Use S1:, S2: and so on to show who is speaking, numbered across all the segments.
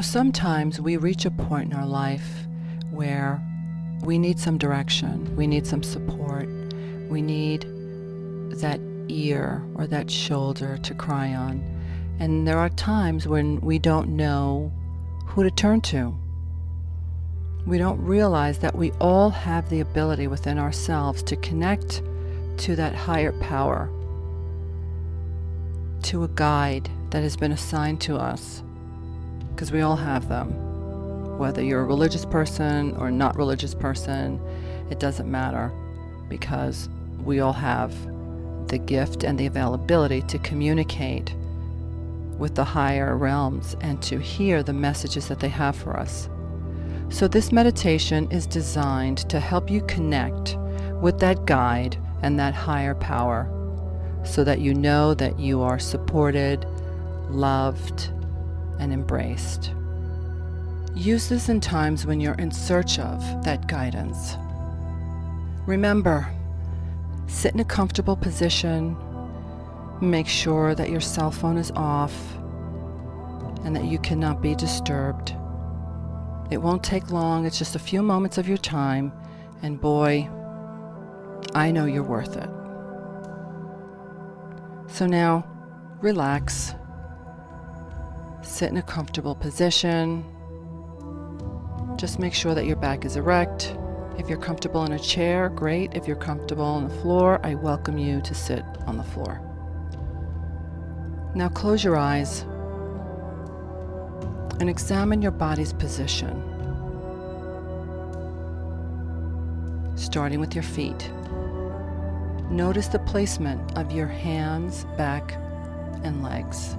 S1: Sometimes we reach a point in our life where we need some direction, we need some support, we need that ear or that shoulder to cry on. And there are times when we don't know who to turn to. We don't realize that we all have the ability within ourselves to connect to that higher power, to a guide that has been assigned to us, because we all have them. Whether you're a religious person or not religious person, it doesn't matter, because we all have the gift and the availability to communicate with the higher realms and to hear the messages that they have for us. So this meditation is designed to help you connect with that guide and that higher power, so that you know that you are supported, loved, and embraced. Use this in times when you're in search of that guidance. Remember, sit in a comfortable position. Make sure that your cell phone is off and that you cannot be disturbed. It won't take long. It's just a few moments of your time, and boy, I know you're worth it. So now, relax. Sit in a comfortable position. Just make sure that your back is erect. If you're comfortable in a chair, great. If you're comfortable on the floor, I welcome you to sit on the floor. Now close your eyes and examine your body's position, starting with your feet. Notice the placement of your hands, back, and legs.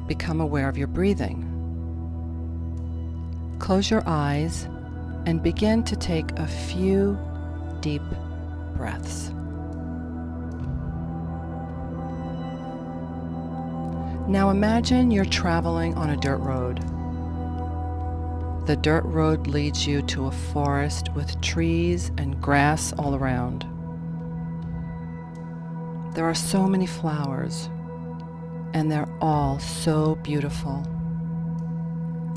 S1: Become aware of your breathing. Close your eyes and begin to take a few deep breaths. Now imagine you're traveling on a dirt road. The dirt road leads you to a forest with trees and grass all around. There are so many flowers, and they're all so beautiful.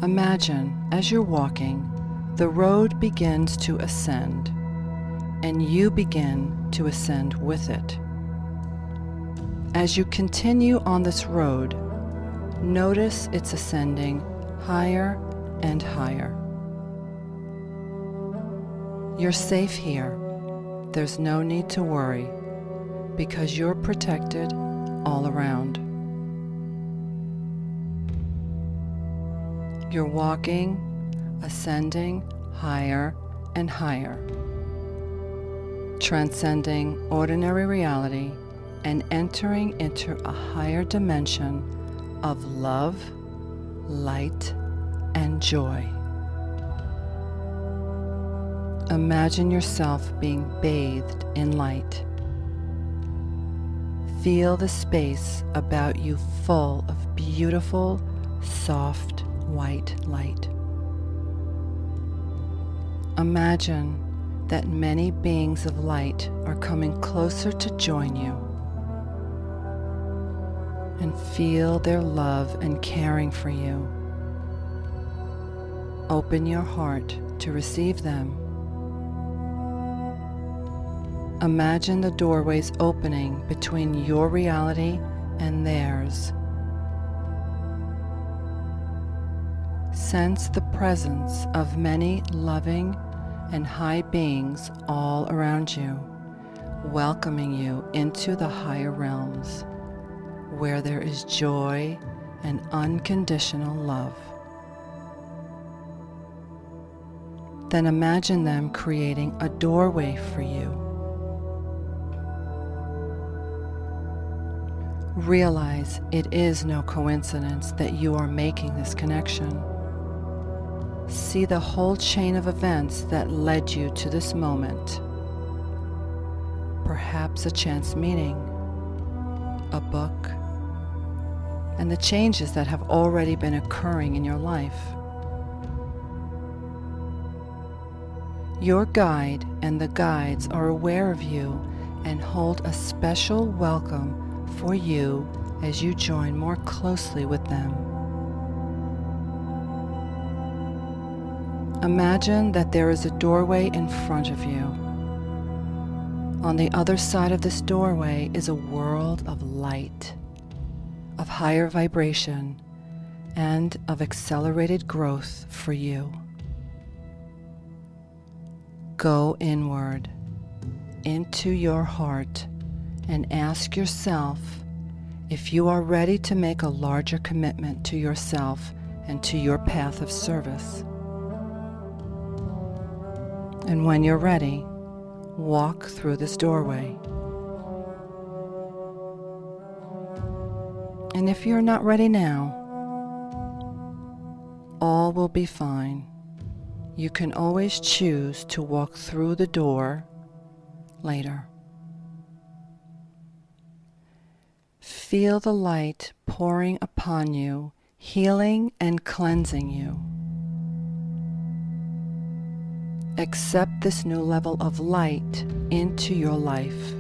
S1: Imagine, as you're walking, the road begins to ascend, and you begin to ascend with it. As you continue on this road, notice it's ascending higher and higher. You're safe here. There's no need to worry, because you're protected all around. You're walking, ascending higher and higher, transcending ordinary reality and entering into a higher dimension of love, light, and joy. Imagine yourself being bathed in light. Feel the space about you full of beautiful, soft, white light. Imagine that many beings of light are coming closer to join you, and feel their love and caring for you. Open your heart to receive them. Imagine the doorways opening between your reality and theirs. Sense the presence of many loving and high beings all around you, welcoming you into the higher realms, where there is joy and unconditional love. Then imagine them creating a doorway for you. Realize it is no coincidence that you are making this connection. See the whole chain of events that led you to this moment. Perhaps a chance meeting, a book, and the changes that have already been occurring in your life. Your guide and the guides are aware of you and hold a special welcome for you as you join more closely with them. Imagine that there is a doorway in front of you. On the other side of this doorway is a world of light, of higher vibration, and of accelerated growth for you. Go inward, into your heart, and ask yourself if you are ready to make a larger commitment to yourself and to your path of service. And when you're ready, walk through this doorway. And if you're not ready now, all will be fine. You can always choose to walk through the door later. Feel the light pouring upon you, healing and cleansing you. Accept this new level of light into your life.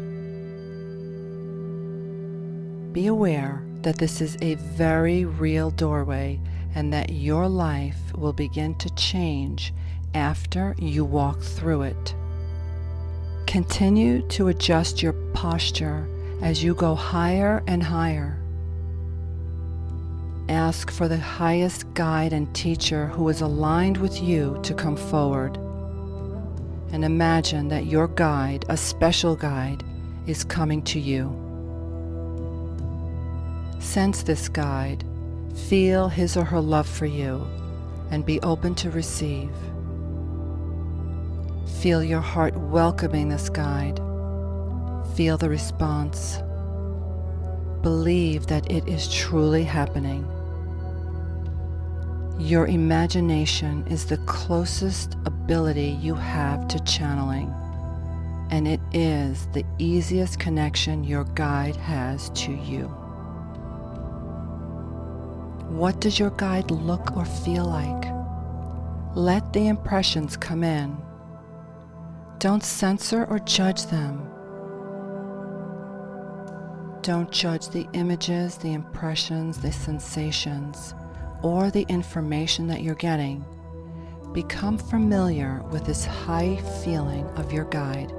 S1: Be aware that this is a very real doorway and that your life will begin to change after you walk through it. Continue to adjust your posture as you go higher and higher. Ask for the highest guide and teacher who is aligned with you to come forward. And imagine that your guide, a special guide, is coming to you. Sense this guide, feel his or her love for you, and be open to receive. Feel your heart welcoming this guide. Feel the response. Believe that it is truly happening. Your imagination is the closest ability you have to channeling, and it is the easiest connection your guide has to you. What does your guide look or feel like? Let the impressions come in. Don't censor or judge them. Don't judge the images, the impressions, the sensations, or the information that you're getting. Become familiar with this high feeling of your guide.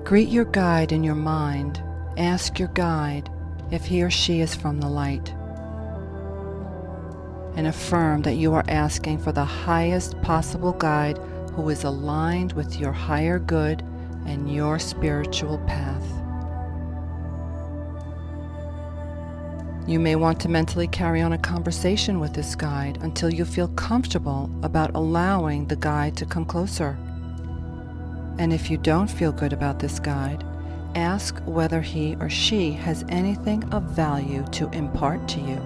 S1: Greet your guide in your mind. Ask your guide if he or she is from the light. And affirm that you are asking for the highest possible guide who is aligned with your higher good and your spiritual path. You may want to mentally carry on a conversation with this guide until you feel comfortable about allowing the guide to come closer. And if you don't feel good about this guide, ask whether he or she has anything of value to impart to you,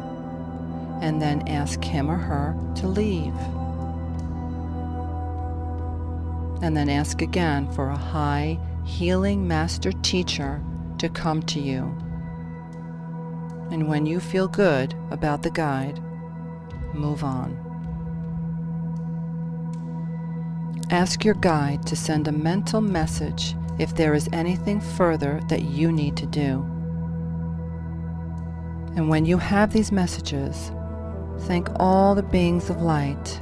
S1: and then ask him or her to leave. And then ask again for a high, healing master teacher to come to you. And when you feel good about the guide, move on. Ask your guide to send a mental message if there is anything further that you need to do. And when you have these messages, thank all the beings of light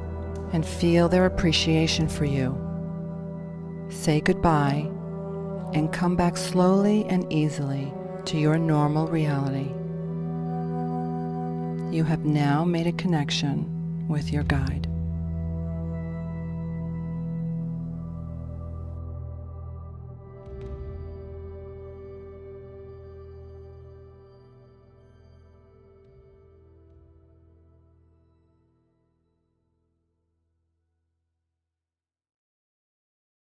S1: and feel their appreciation for you. Say goodbye and come back slowly and easily to your normal reality. You have now made a connection with your guide.